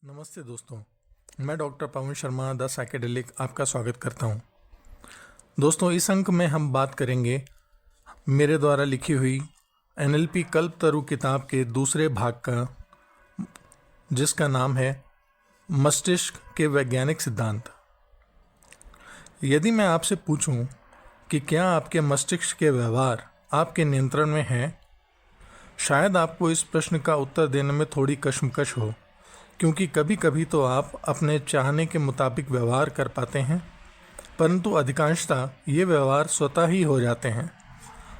नमस्ते दोस्तों, मैं doctor Pawan Sharma the psychedelic आपका स्वागत करता हूं। दोस्तों, इस अंक में हम बात करेंगे मेरे द्वारा लिखी हुई NLP कल्पतरु किताब के दूसरे भाग का, जिसका नाम है मस्तिष्क के वैज्ञानिक सिद्धांत। यदि मैं आपसे पूछूं कि क्या आपके मस्तिष्क के व्यवहार आपके नियंत्रण में हैं, शायद आपको इस प्रश्न का उत्तर देने में थोड़ी कश्मकश हो, क्योंकि कभी कभी तो आप अपने चाहने के मुताबिक व्यवहार कर पाते हैं, परंतु अधिकांशतः ये व्यवहार स्वतः ही हो जाते हैं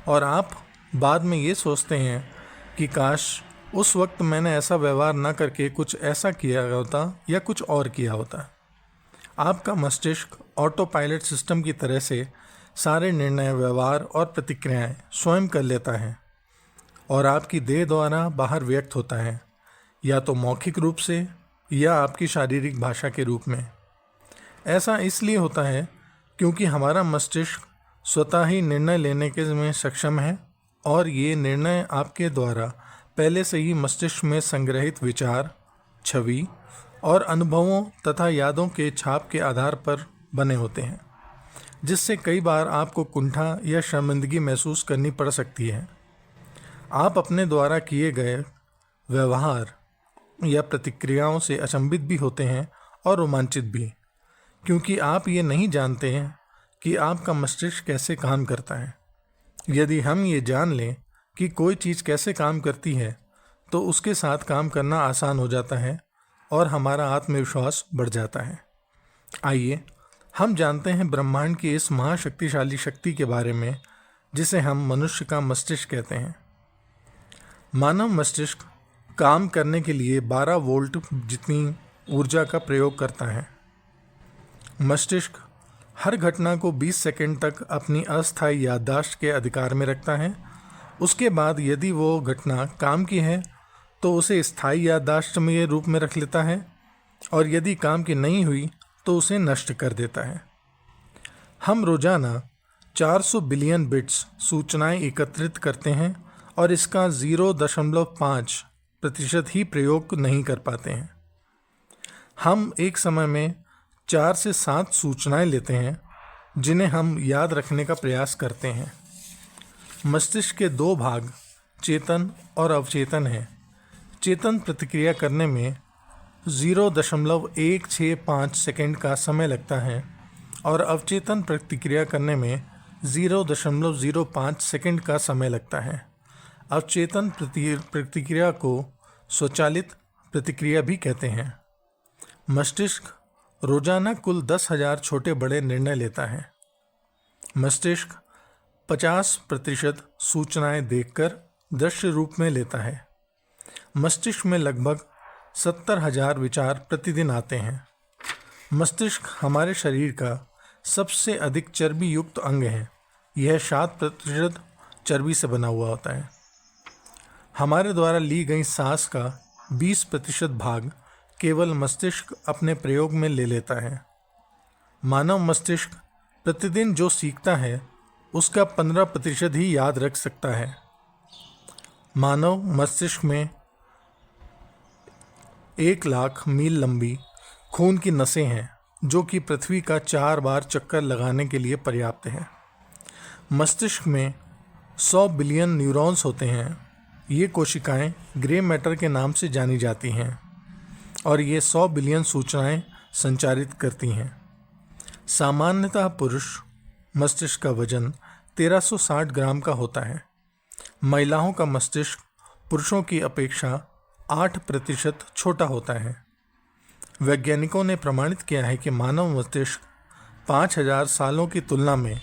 और आप बाद में ये सोचते हैं कि काश उस वक्त मैंने ऐसा व्यवहार न करके कुछ ऐसा किया होता या कुछ और किया होता। आपका मस्तिष्क ऑटो पायलट सिस्टम की तरह से सारे निर्णय, व्यवहार और प्रतिक्रियाएं स्वयं कर लेता है और आपकी देह द्वारा बाहर व्यक्त होता है, या तो मौखिक रूप से या आपकी शारीरिक भाषा के रूप में। ऐसा इसलिए होता है क्योंकि हमारा मस्तिष्क स्वतः ही निर्णय लेने के में सक्षम है और ये निर्णय आपके द्वारा पहले से ही मस्तिष्क में संग्रहित विचार, छवि और अनुभवों तथा यादों के छाप के आधार पर बने होते हैं, जिससे कई बार आपको कुंठा या शर्मिंदगी महसूस करनी पड़ सकती है। आप अपने द्वारा किए गए व्यवहार या प्रतिक्रियाओं से अचंभित भी होते हैं और रोमांचित भी, क्योंकि आप ये नहीं जानते हैं कि आपका मस्तिष्क कैसे काम करता है। यदि हम ये जान लें कि कोई चीज़ कैसे काम करती है, तो उसके साथ काम करना आसान हो जाता है और हमारा आत्मविश्वास बढ़ जाता है। आइए हम जानते हैं ब्रह्मांड की इस महाशक्तिशाली शक्ति के बारे में, जिसे हम मनुष्य का मस्तिष्क कहते हैं। मानव मस्तिष्क काम करने के लिए 12 वोल्ट जितनी ऊर्जा का प्रयोग करता है। मस्तिष्क हर घटना को 20 सेकंड तक अपनी अस्थायी याददाश्त के अधिकार में रखता है। उसके बाद यदि वो घटना काम की है तो उसे स्थायी याददाश्त में रूप में रख लेता है, और यदि काम की नहीं हुई तो उसे नष्ट कर देता है। हम रोज़ाना 400 बिलियन बिट्स सूचनाएं एकत्रित करते हैं और इसका 0.5% ही प्रयोग नहीं कर पाते हैं। हम एक समय में 4 से 7 सूचनाएं लेते हैं जिन्हें हम याद रखने का प्रयास करते हैं। मस्तिष्क के 2 भाग, चेतन और अवचेतन हैं। चेतन प्रतिक्रिया करने में 0.165 सेकंड का समय लगता है और अवचेतन प्रतिक्रिया करने में 0.05 सेकंड का समय लगता है। अवचेतन प्रतिक्रिया को स्वचालित प्रतिक्रिया भी कहते हैं। मस्तिष्क रोजाना कुल 10,000 छोटे बड़े निर्णय लेता है। मस्तिष्क 50% सूचनाएं देखकर दृश्य रूप में लेता है। मस्तिष्क में लगभग 70,000 विचार प्रतिदिन आते हैं। मस्तिष्क हमारे शरीर का सबसे अधिक चर्बी युक्त अंग है। यह 7% चर्बी से बना हुआ होता है। हमारे द्वारा ली गई सांस का 20% भाग केवल मस्तिष्क अपने प्रयोग में ले लेता है। मानव मस्तिष्क प्रतिदिन जो सीखता है उसका 15% ही याद रख सकता है। मानव मस्तिष्क में 1,00,000 मील लंबी खून की नसें हैं, जो कि पृथ्वी का 4 बार चक्कर लगाने के लिए पर्याप्त है। मस्तिष्क में 100 बिलियन न्यूरॉन्स होते हैं। ये कोशिकाएं ग्रे मैटर के नाम से जानी जाती हैं और ये 100 बिलियन सूचनाएं संचारित करती हैं। सामान्यतः पुरुष मस्तिष्क का वजन 1360 ग्राम का होता है। महिलाओं का मस्तिष्क पुरुषों की अपेक्षा 8% छोटा होता है। वैज्ञानिकों ने प्रमाणित किया है कि मानव मस्तिष्क 5000 सालों की तुलना में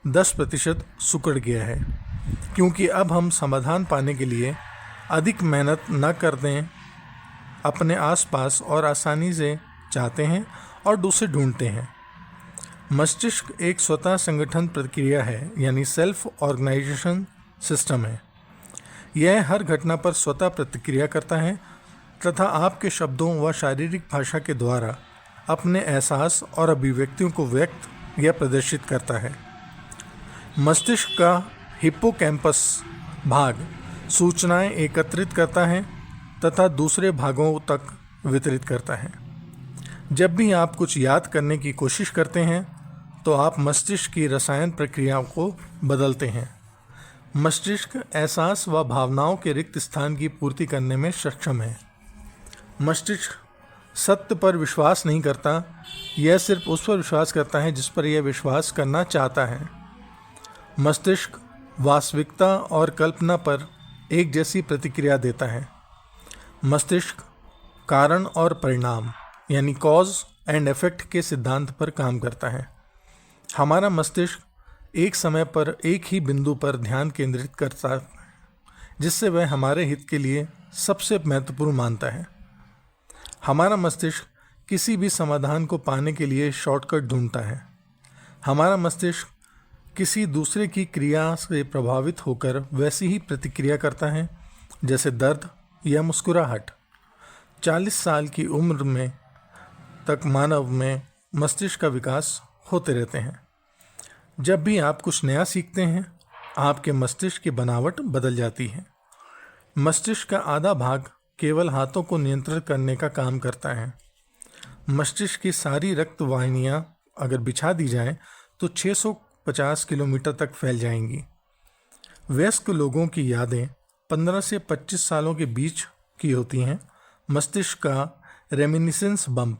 10% सिकुड़ गया है, क्योंकि अब हम समाधान पाने के लिए अधिक मेहनत न कर दें, अपने आसपास और आसानी से चाहते हैं और दूसरे ढूंढते हैं। मस्तिष्क एक स्वतः संगठन प्रक्रिया है, यानी सेल्फ ऑर्गेनाइजेशन सिस्टम है। यह हर घटना पर स्वतः प्रतिक्रिया करता है तथा आपके शब्दों व शारीरिक भाषा के द्वारा अपने एहसास और अभिव्यक्तियों को व्यक्त या प्रदर्शित करता है। मस्तिष्क का हिप्पोकैम्पस भाग सूचनाएं एकत्रित करता है तथा दूसरे भागों तक वितरित करता है। जब भी आप कुछ याद करने की कोशिश करते हैं तो आप मस्तिष्क की रसायन प्रक्रियाओं को बदलते हैं। मस्तिष्क एहसास व भावनाओं के रिक्त स्थान की पूर्ति करने में सक्षम है। मस्तिष्क सत्य पर विश्वास नहीं करता, यह सिर्फ उस पर विश्वास करता है जिस पर यह विश्वास करना चाहता है। मस्तिष्क वास्तविकता और कल्पना पर एक जैसी प्रतिक्रिया देता है। मस्तिष्क कारण और परिणाम यानी कॉज एंड इफेक्ट के सिद्धांत पर काम करता है। हमारा मस्तिष्क एक समय पर एक ही बिंदु पर ध्यान केंद्रित करता है, जिससे वह हमारे हित के लिए सबसे महत्वपूर्ण मानता है। हमारा मस्तिष्क किसी भी समाधान को पाने के लिए शॉर्टकट ढूंढता है। हमारा मस्तिष्क किसी दूसरे की क्रिया से प्रभावित होकर वैसी ही प्रतिक्रिया करता है जैसे दर्द या मुस्कुराहट। 40 साल की उम्र में तक मानव में मस्तिष्क का विकास होते रहते हैं। जब भी आप कुछ नया सीखते हैं, आपके मस्तिष्क की बनावट बदल जाती है। मस्तिष्क का आधा भाग केवल हाथों को नियंत्रित करने का काम करता है। मस्तिष्क की सारी रक्त वाहिनियाँ अगर बिछा दी जाएं तो 650 किलोमीटर तक फैल जाएंगी। वयस्क लोगों की यादें 15 से 25 सालों के बीच की होती हैं। मस्तिष्क का रेमिनिसेंस बम्प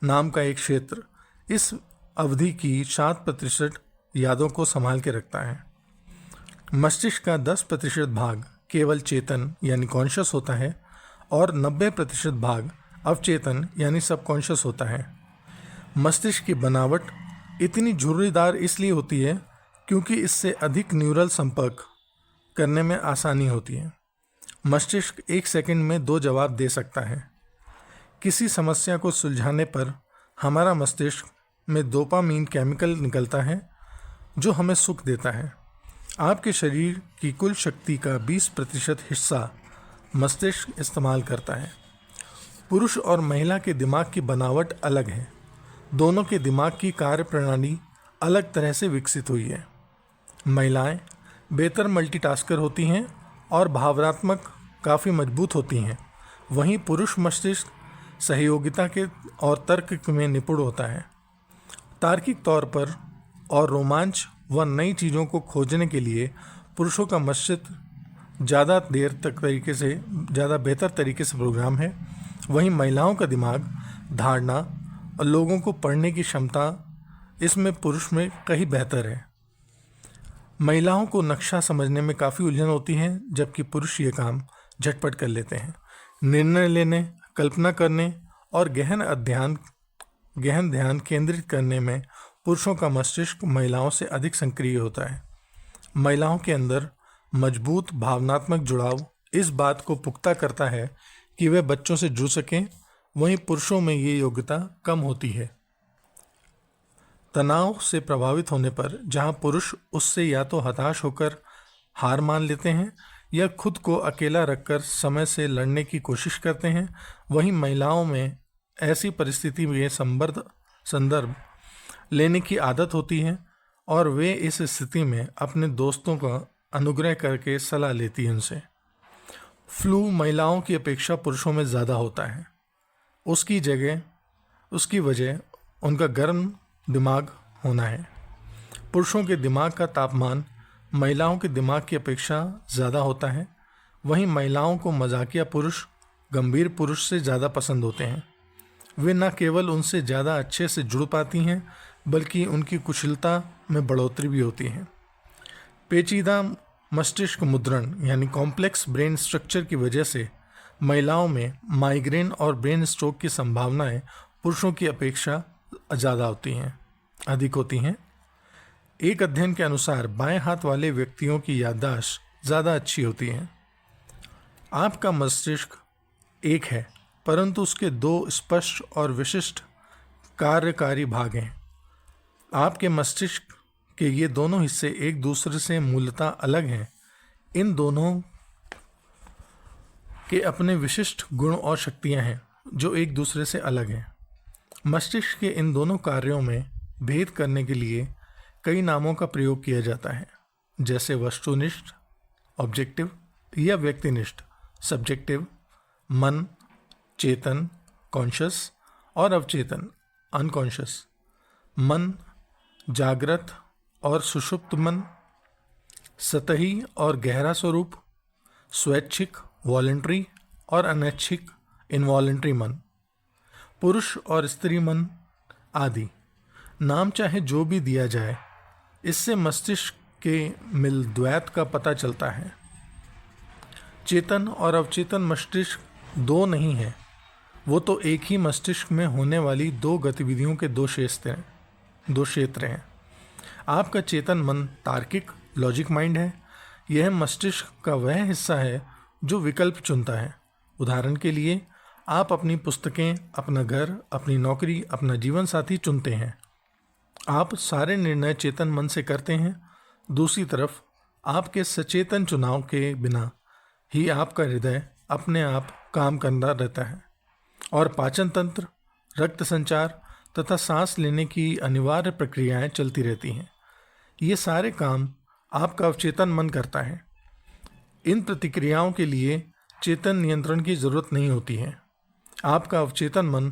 नाम का एक क्षेत्र इस अवधि की 7% यादों को संभाल के रखता है। मस्तिष्क का 10% भाग केवल चेतन यानी कॉन्शियस होता है और 90% भाग अवचेतन यानी सबकॉन्शियस होता है। मस्तिष्क की बनावट इतनी झुर्रीदार इसलिए होती है क्योंकि इससे अधिक न्यूरल संपर्क करने में आसानी होती है। मस्तिष्क 1 सेकंड में 2 जवाब दे सकता है। किसी समस्या को सुलझाने पर हमारा मस्तिष्क में डोपामीन केमिकल निकलता है जो हमें सुख देता है। आपके शरीर की कुल शक्ति का 20% हिस्सा मस्तिष्क इस्तेमाल करता है। पुरुष और महिला के दिमाग की बनावट अलग है। दोनों के दिमाग की कार्यप्रणाली अलग तरह से विकसित हुई है। महिलाएं बेहतर मल्टीटास्कर होती हैं और भावनात्मक काफ़ी मजबूत होती हैं, वहीं पुरुष मस्तिष्क सहयोगिता के और तर्क में निपुण होता है। तार्किक तौर पर और रोमांच व नई चीज़ों को खोजने के लिए पुरुषों का मस्तिष्क ज़्यादा बेहतर तरीके से प्रोग्राम है, वहीं महिलाओं का दिमाग धारणा और लोगों को पढ़ने की क्षमता इसमें पुरुष में कहीं बेहतर है। महिलाओं को नक्शा समझने में काफ़ी उलझन होती है, जबकि पुरुष ये काम झटपट कर लेते हैं। निर्णय लेने, कल्पना करने और गहन ध्यान केंद्रित करने में पुरुषों का मस्तिष्क महिलाओं से अधिक सक्रिय होता है। महिलाओं के अंदर मजबूत भावनात्मक जुड़ाव इस बात को पुख्ता करता है कि वे बच्चों से जुड़ सकें, वहीं पुरुषों में ये योग्यता कम होती है। तनाव से प्रभावित होने पर जहां पुरुष उससे या तो हताश होकर हार मान लेते हैं या खुद को अकेला रखकर समय से लड़ने की कोशिश करते हैं, वहीं महिलाओं में ऐसी परिस्थिति में संदर्भ लेने की आदत होती है और वे इस स्थिति में अपने दोस्तों का अनुग्रह करके सलाह लेती हैं उनसे। फ्लू महिलाओं की अपेक्षा पुरुषों में ज़्यादा होता है। उसकी वजह उनका गर्म दिमाग होना है। पुरुषों के दिमाग का तापमान महिलाओं के दिमाग की अपेक्षा ज़्यादा होता है, वहीं महिलाओं को मजाकिया पुरुष गंभीर पुरुष से ज़्यादा पसंद होते हैं। वे न केवल उनसे ज़्यादा अच्छे से जुड़ पाती हैं, बल्कि उनकी कुशलता में बढ़ोतरी भी होती है। पेचीदा मस्तिष्क मुद्रण यानी कॉम्प्लेक्स ब्रेन स्ट्रक्चर की वजह से महिलाओं में माइग्रेन और ब्रेन स्ट्रोक की संभावनाएं पुरुषों की अपेक्षा अधिक होती हैं। एक अध्ययन के अनुसार बाएं हाथ वाले व्यक्तियों की याददाश्त ज़्यादा अच्छी होती है। आपका मस्तिष्क एक है, परंतु उसके 2 स्पष्ट और विशिष्ट कार्यकारी भाग हैं। आपके मस्तिष्क के ये दोनों हिस्से एक दूसरे से मूलतः अलग हैं। इन दोनों के अपने विशिष्ट गुण और शक्तियां हैं जो एक दूसरे से अलग हैं। मस्तिष्क के इन दोनों कार्यों में भेद करने के लिए कई नामों का प्रयोग किया जाता है, जैसे वस्तुनिष्ठ ऑब्जेक्टिव या व्यक्तिनिष्ठ सब्जेक्टिव, मन, चेतन कॉन्शियस और अवचेतन अनकॉन्शियस, मन जागृत और सुषुप्त मन, सतही और गहरा स्वरूप, स्वैच्छिक वॉलंटरी और अनैच्छिक इनवॉलंटरी मन, पुरुष और स्त्री मन आदि। नाम चाहे जो भी दिया जाए, इससे मस्तिष्क के मिल द्वैत का पता चलता है। चेतन और अवचेतन मस्तिष्क दो नहीं है, वो तो एक ही मस्तिष्क में होने वाली दो गतिविधियों के दो क्षेत्र हैं। आपका चेतन मन तार्किक लॉजिक माइंड है। यह मस्तिष्क का वह हिस्सा है जो विकल्प चुनता है। उदाहरण के लिए, आप अपनी पुस्तकें, अपना घर, अपनी नौकरी, अपना जीवन साथी चुनते हैं। आप सारे निर्णय चेतन मन से करते हैं। दूसरी तरफ आपके सचेतन चुनाव के बिना ही आपका हृदय अपने आप काम करता रहता है और पाचन तंत्र, रक्त संचार तथा सांस लेने की अनिवार्य प्रक्रियाएं चलती रहती हैं। ये सारे काम आपका अवचेतन मन करता है। इन प्रतिक्रियाओं के लिए चेतन नियंत्रण की जरूरत नहीं होती है। आपका अवचेतन मन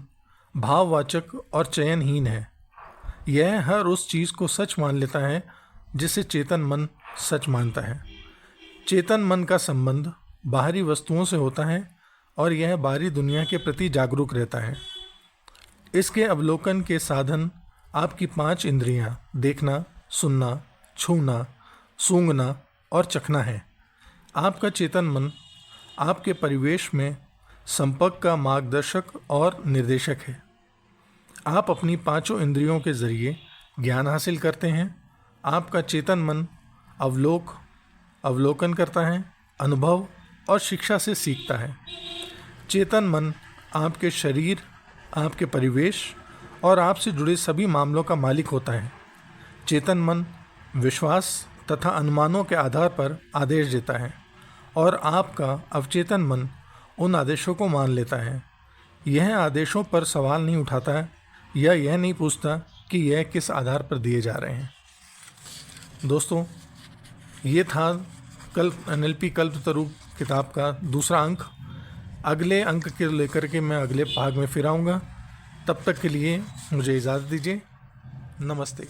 भाववाचक और चयनहीन है। यह हर उस चीज़ को सच मान लेता है जिसे चेतन मन सच मानता है। चेतन मन का संबंध बाहरी वस्तुओं से होता है और यह बाहरी दुनिया के प्रति जागरूक रहता है। इसके अवलोकन के साधन आपकी 5 इंद्रियां देखना, सुनना, छूना, सूंघना और चखना है। आपका चेतन मन आपके परिवेश में संपर्क का मार्गदर्शक और निर्देशक है। आप अपनी 5 इंद्रियों के जरिए ज्ञान हासिल करते हैं। आपका चेतन मन अवलोकन करता है, अनुभव और शिक्षा से सीखता है। चेतन मन आपके शरीर, आपके परिवेश और आपसे जुड़े सभी मामलों का मालिक होता है। चेतन मन विश्वास तथा अनुमानों के आधार पर आदेश देता है और आपका अवचेतन मन उन आदेशों को मान लेता है। यह आदेशों पर सवाल नहीं उठाता है या यह नहीं पूछता कि यह किस आधार पर दिए जा रहे हैं। दोस्तों, ये था NLP कल्पतरु किताब का दूसरा अंक। अगले अंक के लेकर के मैं अगले भाग में फिर आऊँगा। तब तक के लिए मुझे इजाज़त दीजिए। नमस्ते।